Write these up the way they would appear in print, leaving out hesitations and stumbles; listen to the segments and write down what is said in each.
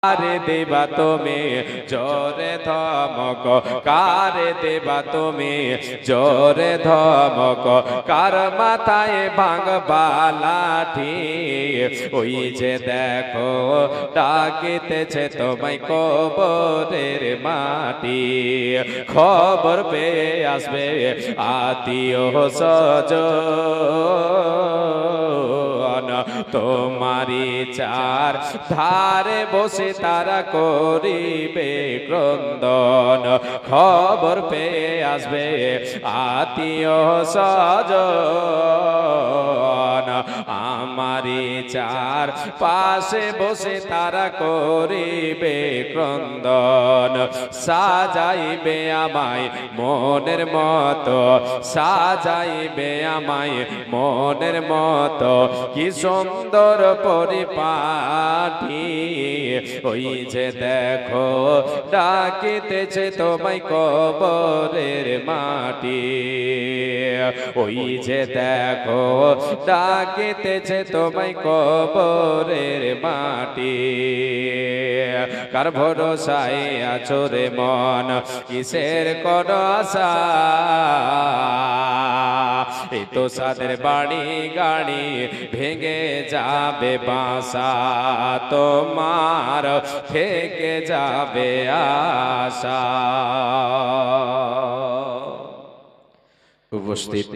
কারে দেবা তুমি জোরে ধমক, কারে দেবা তুমি জোরে ধমক, কার মাথায় ভাঙবা লাঠি। ওই যে দেখো ডাকিতেছে তোমায় কবরের মাটি। খবর পেয়ে আসবে আত্মীয় স্বজন, তোমারি চার ধারে বসে তারা করিবে ক্রন্দন। খবর পেয়ে আসবে আত্মীয় স্বজন, আমারি চার পাশে বসে তারা করিবে ক্রন্দন। সাজাইবে আমায় মনের মতো, সাজাইবে আমায় মনের মতো, কি সুন্দর পরিপাটি। ওই যে দেখো ডাকিতেছে তোমায় কবরের মাটি। ওই যে দেখো ডাকিতেছে তোমায় কবরের মাটি। কার ভরসায় আছো রে মন, কিসের কোন আশা? এই তো সাদের বাড়ি গাড়ি ভেঙে যাবে বাসা, তোমার থেকে যাবে আশা। উপস্থিত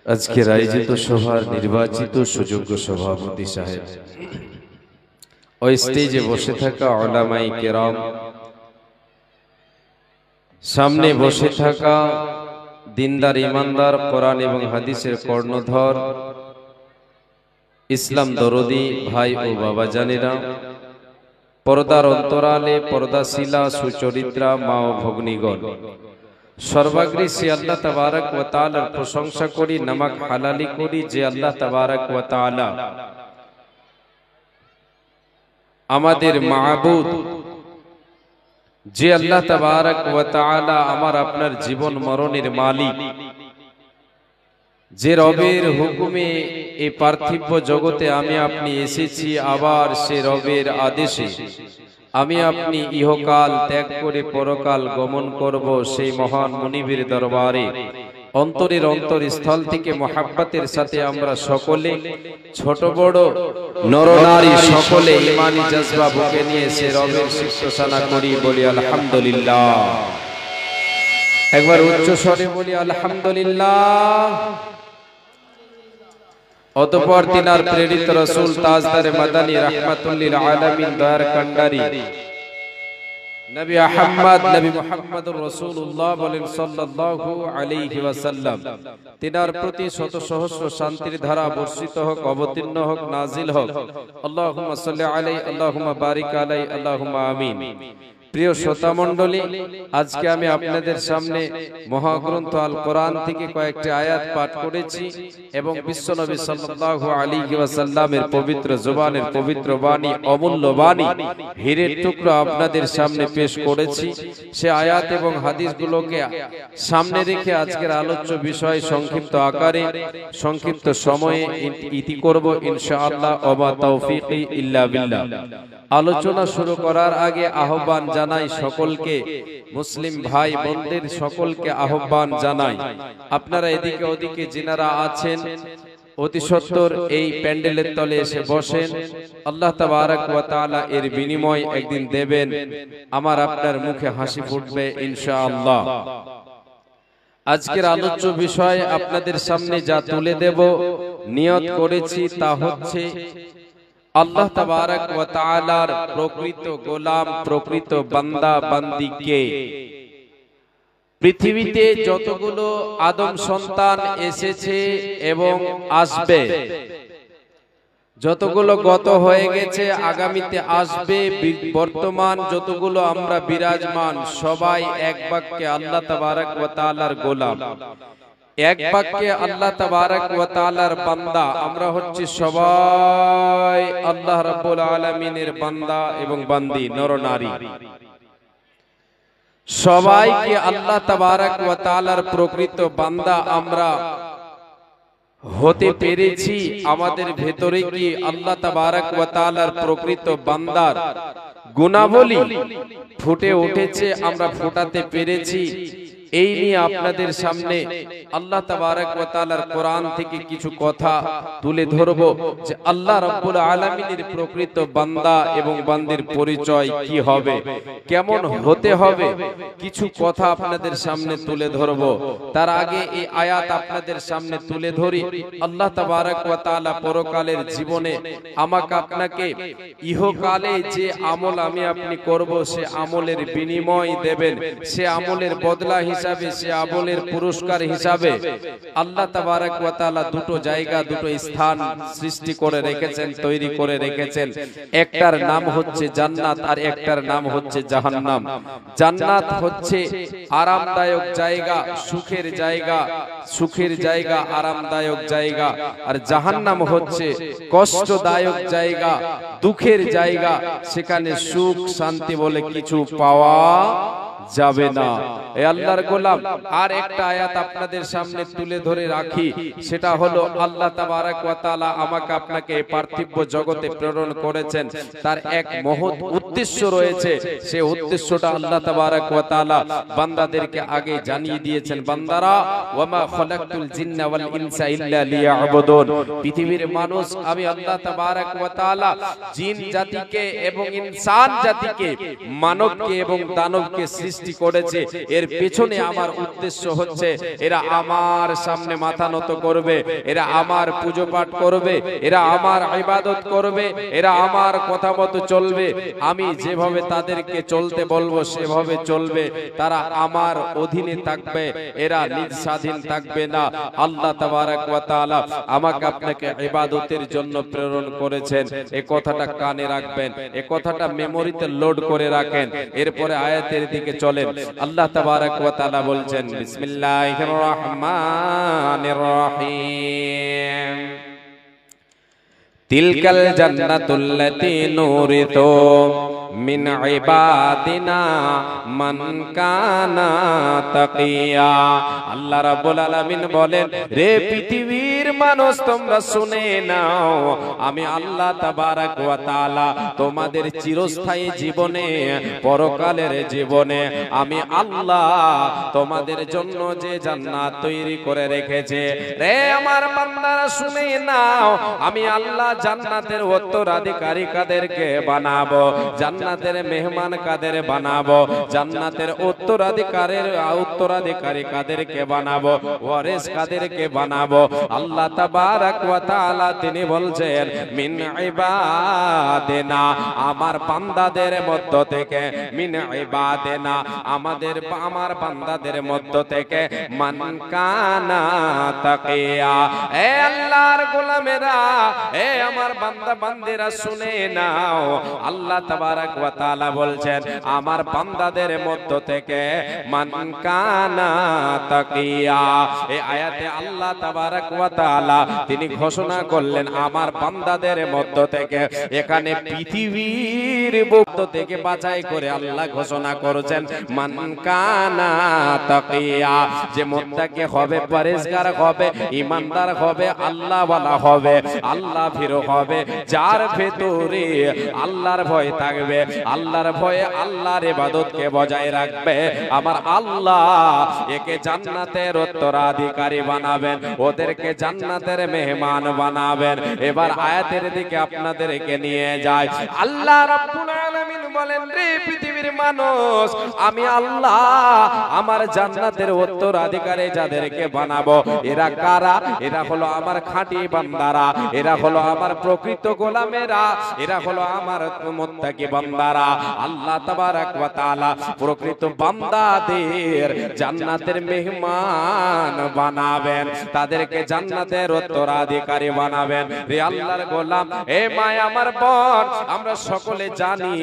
আজকের আয়োজিত সভার নির্বাচিত সুযোগ্য সভাপতি সাহেব, ওই স্টেজে বসে থাকা উলামায়ে কেরাম, সামনে বসে থাকা দিনদার ইমানদার কোরআন এবং হাদিসের কর্ণধর ইসলাম দরদি ভাই ও বাবা জানেরা, পর্দার অন্তরালে পর্দাশীলা সুচরিত্রা মা ও ভগ্নীগণ, সর্বাগ্রে সে আল্লাহ তাবারক ওয়া তাআলার প্রশংসা করি, নামাক হালালি করি যে আল্লাহ তাবারক ওয়া তাআলা আমাদের মাবুদ, যে আল্লাহ তাবারক ওয়া তাআলা আমার আপনার জীবন মরণের মালিক, যে রবের হুকুমে এই পার্থিব জগতে আমি আপনি এসেছি, আবার সে রবের আদেশে আমি আপনি ইহকাল ত্যাগ করে পরকাল গমন করব। সেই মহান মুনিবের দরবারে অন্তরের অন্তরস্থল থেকে মহাব্বতের সাথে আমরা সকলে, ছোট বড় নরনারী সকলে ইমানি জজবা বুকে নিয়ে সে রবের শিক্ষাসানা করি, বলি আলহামদুলিল্লাহ। একবার উচ্চ স্বরে বলি আলহামদুলিল্লাহ। অতঃপর তিনার প্রেরিত রাসূল তাজদারে মাদানী রাহমাতুল লিল আলামিন দয়ার কান্ডারি নবী আহমদ নবী মুহাম্মদুর রাসূলুল্লাহ বলেন সাল্লাল্লাহু আলাইহি ওয়াসাল্লাম, তিনার প্রতি শত সহস্র শান্তির ধারা বর্ষিত হোক, অবতীর্ণ হোক, নাজিল হোক। আল্লাহুম্মা সাল্লি আলাইহি, আল্লাহুম্মা বারিক আলাইহি, আল্লাহুম্মা আমিন। প্রিয় শ্রোতা মণ্ডলী, আজকে আমি আপনাদের সামনে মহাগ্রন্থ আল কোরআন থেকে কয়েকটি আয়াত পাঠ করেছি এবং বিশ্বনবী সাল্লাল্লাহু আলাইহি ওয়াসাল্লামের পবিত্র জবানের পবিত্র বাণী, অমূল্য বাণী, হীরের টুকরো আপনাদের সামনে পেশ করেছি। সে আয়াত এবং হাদিসগুলোকে সামনে রেখে আজকের আলোচ্য বিষয় সংক্ষিপ্ত আকারে সংক্ষিপ্ত সময়ে ইতি করব ইনশাআল্লাহ। ওয়া তাওফীকি ইল্লা বিল্লাহ। আলোচনা শুরু করার আগে আহ্বান জানাই সকলকে, মুসলিম ভাই বোনদের সকলকে আহ্বান জানাই, আপনারা এদিকে ওদিকে যিনারা আছেন অতি সত্বর এই প্যান্ডেলের তলে এসে বসেন। আল্লাহ তাবারক ওয়া তাআলা এর বিনিময় একদিন দেবেন, আমার আপনার মুখে হাসি ফুটবে ইনশাআল্লাহ। আজকের আলোচ্য বিষয় আপনাদের সামনে যা তুলে দেব নিয়ত করেছি তা হচ্ছে আল্লাহ তাবারক ওয়া তাআলার প্রকৃত গোলাম, প্রকৃত বান্দা বান্দি কে? পৃথিবীতে যতগুলো আদম সন্তান এসেছে এবং আসবে, যতগুলো গত হয়ে গেছে, আগামীতে আসবে, বর্তমান যতগুলো আমরা বিরাজমান, সবাই এক বাক্যে আল্লাহ তাবারক ওয়া তাআলার গোলাম, এক বাক্যে আল্লাহ তাবারক ওয়া তাআলার বান্দা। আমরা হচ্ছি সবাই আল্লাহ রাব্বুল আলামিনের বান্দা এবং বান্দি, নরনারী। সবাইকে আল্লাহ তাবারক ওয়া তাআলার প্রকৃত বান্দা আমরা হতে পেরেছি। আমাদের ভেতরে কি আল্লাহ তাবারক ওয়া তাআলার প্রকৃত বান্দার গুণাবলী ফুটে উঠেছে, আমরা ফোটাতে পেরেছি। এই নিয়ে আপনাদের সামনে আল্লাহ তাবারক ওয়া তাআলার কোরআন থেকে কিছু কথা তুলে ধরব যে আল্লাহ রাব্বুল আলামিনের প্রকৃত বান্দা এবং বান্দির পরিচয় কি হবে, কেমন হতে হবে, কিছু কথা আপনাদের সামনে তুলে ধরব। তার আগে এই আয়াত আপনাদের সামনে তুলে ধরি। আল্লাহ তাবারক ওয়া তাআলা পরকালের জীবনে আমাকে আপনাকে ইহকালে যে আমল আমি আপনি করব সে আমলের বিনিময় দেবেন, সে আমলের বদলা হিসাবে, সে আমলের পুরস্কার হিসাবে আল্লাহ তাবারক ওয়া তাআলা দুটো জায়গা, দুটো স্থান সৃষ্টি করে রেখেছেন, তৈরি করে রেখেছেন। একটার নাম হচ্ছে জান্নাত আর একটার নাম হচ্ছে জাহান্নাম। জান্নাত হচ্ছে আরামদায়ক জায়গা, সুখের জায়গা, সুখের জায়গা, আরামদায়ক জায়গা। আর জাহান্নাম হচ্ছে কষ্টদায়ক জায়গা, দুঃখের জায়গা। সেখানে সুখ শান্তি বলে কিছু পাওয়া যাবে না। এই আল্লাহর গোলাম আর একটা আয়াত আপনাদের সামনে তুলে ধরে রাখি, সেটা হলো আল্লাহ তাবারক ওয়া তাআলা আমাকে আপনাকে পার্থিব জগতে প্রেরণ করেছেন, তার এক মহৎ উদ্দেশ্য রয়েছে। সেই উদ্দেশ্যটা আল্লাহ তাবারক ওয়া তাআলা বান্দাদেরকে আগে জানিয়ে দিয়েছেন। বান্দারা, ওয়ামা খালাকতুল জিন্না ওয়াল ইনসা ইল্লা লিয়াবুদুন, পৃথিবীর মানুষ আমি আল্লাহ তাবারক ওয়া তাআলা জিন জাতিকে এবং ইনসান জাতিকে, মানবকে এবং দানবকে সৃষ্টি করেছে। এর পেছনে আমার উদ্দেশ্য হচ্ছে এরা আমার সামনে মাথা নত করবে, এরা আমার পূজা পাঠ করবে, এরা আমার ইবাদত করবে, এরা আমার কথা মতো চলবে। আমি যেভাবে তাদেরকে চলতে বলবো সেভাবে চলবে, তারা আমার অধীনে থাকবে, এরা নিজ স্বাধীন থাকবে না। আল্লাহ তাবারক ওয়া তাআলা আমাকে আপনাকে ইবাদতের জন্য প্রেরণ করেছেন। এই কথাটা কানে রাখবেন, এই কথাটা মেমোরিতে লোড করে রাখেন। এরপরে আয়াতের দিকে চলেন। আল্লাহ তাবারক ওয়া তাআলা বলছেন, বিসমিল্লাহির রহমানির রহিম, তিলকাল জান্নাতুল্লাতী নুরিতু মিন ইবাদিনা মান কানা তাকিয়া। আল্লাহ রাব্বুল আলামিন বলেন, রে পৃথিবীর মানুষ তোমরা শুনে নাও, আমি আল্লাহ তাবারক ওয়া তাআলা তোমাদের চিরস্থায়ী জীবনে, পরকালের জীবনে আমি আল্লাহ তোমাদের জন্য যে জান্নাত তৈরি করে রেখেছে। রে আমার বান্দারা শুনে নাও, আমি আল্লাহ জান্নাতের উত্তরাধিকারী কাদেরকে বানাবো, জান্নাতের মেহমান কাদের বানাবো, জান্নাতের উত্তরাধিকারী কাদেরকে বানাবো, ওয়ারিস কাদেরকে বানাবো। আল্লাহ তাবারক ওয়া তাআলা তিনি বলছেন, মিন ইবাদিনা, আমার বান্দাদের মধ্য থেকে, মিন ইবাদিনা, আমার বান্দাদের মধ্য থেকে, মান কানা তাকিয়া। এ আল্লাহর গোলামেরা, এ আমার বান্দা বান্দিরা শুনে নাও, আল্লাহ তাবারক ওয়া তাআলা বলছেন আমার বান্দাদের মধ্য থেকে মান কানা তাকিয়া। এই আয়াতে আল্লাহ তাবারক ওয়া তাআলা তিনি ঘোষণা করলেন আমার বান্দাদের মধ্য থেকে। এখানে পৃথিবীর মধ্য থেকে বাছাই করে আল্লাহ ঘোষণা করেছেন মান কানা তাকিয়া, যে মুত্তাকি হবে, পরেজগার হবে, ঈমানদার হবে, আল্লাহ ওয়ালা হবে, আল্লাহ ভীরু হবে, যার ভেতরে আল্লাহর ভয় থাকবে, আল্লাহর ভয়ে আল্লাহর ইবাদতকে বজায় রাখবে। আমার আল্লাহ একে জান্নাতের উত্তরাধিকারী বানাবেন, ওদেরকে জান্নাতের মেহমান বানাবেন। এবার আয়াতের দিকে আপনাদেরকে নিয়ে যায়। আল্লাহ রাব্বুল আলামিন বলেন, রে পৃথিবীর মানুষ, আমি আল্লাহ আমার জান্নাতের উত্তরাধিকারী যাদেরকে বানাবো, এরা কারা? এরা হলো আমার খাঁটি বান্দারা, এরা হলো আমার প্রকৃত গোলামেরা, এরা হলো আমার মুত্তাকি বান্দারা। আল্লাহ তাবারক ওয়া তাআলা প্রকৃত বান্দাদের জান্নাতের মেহমান বানাবেন, তাদেরকে জান্নাতের উত্তরাধিকারী বানাবেন। রে আল্লাহর গোলাম, এ মা আমার বোন, আমরা সকলে জানি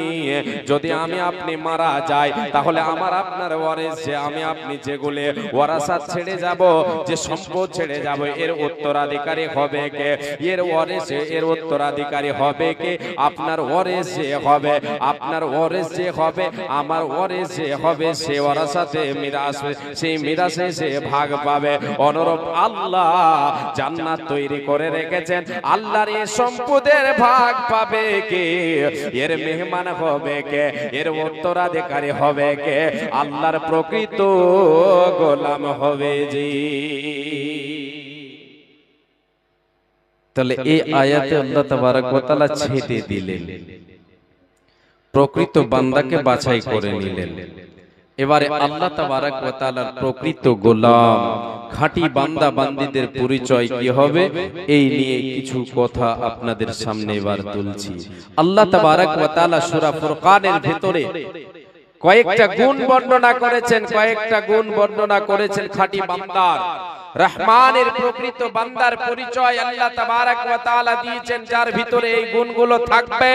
যদি আমি আপনি আপনি মারা যায়, তাহলে আমার আপনার ওয়ারিস যে আমি আপনি যেগুলো ওয়ারাসাত ছেড়ে যাব, যে সম্পদ ছেড়ে যাব, এর উত্তরাধিকারী হবে কে? এর ওয়ারিস, এর উত্তরাধিকারী হবে কে? আপনার ওয়ারিস যে হবে, আপনার ওয়ারিস যে হবে, আমার ওয়ারিস যে হবে, সে ওয়ারাসাতে মিরাস, সেই মিরাসে সে ভাগ পাবে। অনুরূপ আল্লাহ জান্নাত তৈরি করে রেখেছেন, আল্লাহর এই সম্পদের ভাগ পাবে কে? এর মেহমান হবে কে? এর উত্তরাধিকারী হবে কে? আল্লাহর প্রকৃত গোলাম হবে জি। তাহলে এই আয়াতে আল্লাহ তাবারক ওয়া তাআলা ছেড়ে দিলেন, প্রকৃত বান্দাকে বাছাই করে নিলেন। এবারে আল্লাহ তাবারক ওয়া তাআলার প্রকৃত গোলাম, খাঁটি বান্দা বান্দীদের পরিচয় কি হবে, এই নিয়ে কিছু কথা আপনাদের সামনে এবার তুলছি। আল্লাহ তাবারক ওয়া তাআলা সূরা ফুরকানের ভিতরে কয়েকটা গুণ বর্ণনা করেছেন, কয়েকটা গুণ বর্ণনা করেছেন খাঁটি বান্দার। রহমানের প্রকৃত বান্দার পরিচয় আল্লাহ তাবারক ওয়া তাআলা দিয়েছেন, যার ভিতরে এই গুণগুলো থাকবে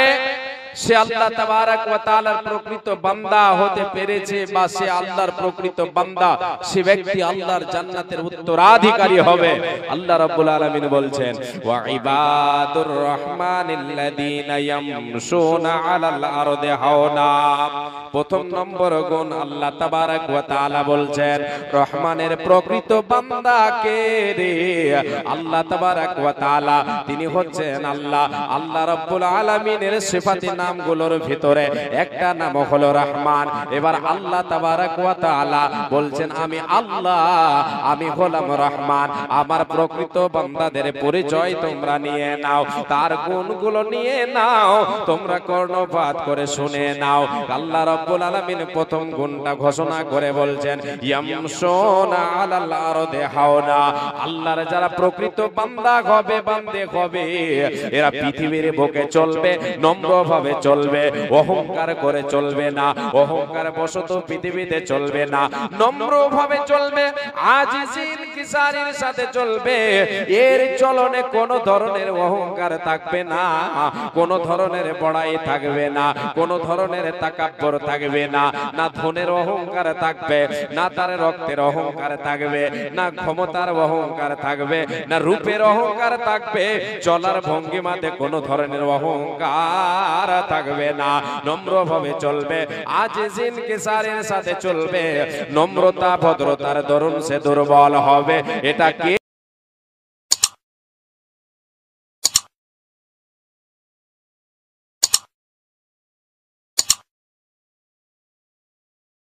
সে আল্লাহ তাবারক ওয়া তাআলার প্রকৃত বান্দা হতে পেরেছে, বা সে আল্লাহর প্রকৃত বান্দা, সে ব্যক্তি আল্লাহর জান্নাতের উত্তরাধিকারী হবে। আল্লাহ রাব্বুল আলামিন বলছেন, ওয়া ইবাদুর রহমানিল্লাযীনা ইয়ামশুনা আলাল আরদি হাওনা। প্রথম নম্বর গুণ আল্লাহ তাবারক ওয়া তাআলা বলছেন, রহমানের প্রকৃত বান্দা কে রে? আল্লাহ তাবারক ওয়া তাআলা তিনি হচ্ছেন আল্লাহ। আল্লাহ রাব্বুল আলামিনের সিফাতি নামগুলোর ভিতরে একটা নাম হলো রহমান। এবার আল্লাহ তাবারক ওয়া তাআলা বলছেন, আমি আল্লাহ, আমি হলাম রহমান। আমার প্রকৃত বান্দাদের পরিচয় তোমরা নিয়ে নাও, তার গুণগুলো নিয়ে নাও, তোমরা কর্ণপাত করে শুনে নাও। আল্লাহ রাব্বুল আলামিন প্রথম গুণটা ঘোষণা করে বলছেন, ইয়ামশুনা আলাল আরদি হাওনা। আল্লাহর যারা প্রকৃত বান্দা হবে, বান্দে হবে, এরা পৃথিবীর বুকে চলবে নম্রভাবে চলবে, অহংকার করে চলবে না, অহংকার বশত পৃথিবীতে চলবে না, নম্রভাবে চলবে, আজিজিন কিসারির সাথে চলবে। এর চলনে কোন ধরনের অহংকার থাকবে না, কোন ধরনের বড়াই থাকবে না, কোন ধরনের তাকাব্বর থাকবে না, না ধনের অহংকার থাকবে, না তার রক্তের অহংকার থাকবে, না ক্ষমতার অহংকার থাকবে, না রূপের অহংকার থাকবে, চলার ভঙ্গিমাতে কোন ধরনের অহংকার থাকবে না, নম্রভাবে চলবে, আজিজিন কিসারের সাথে চলবে। নম্রতা ভদ্রতার দরুন সে দুর্বল হবে। এটা কে?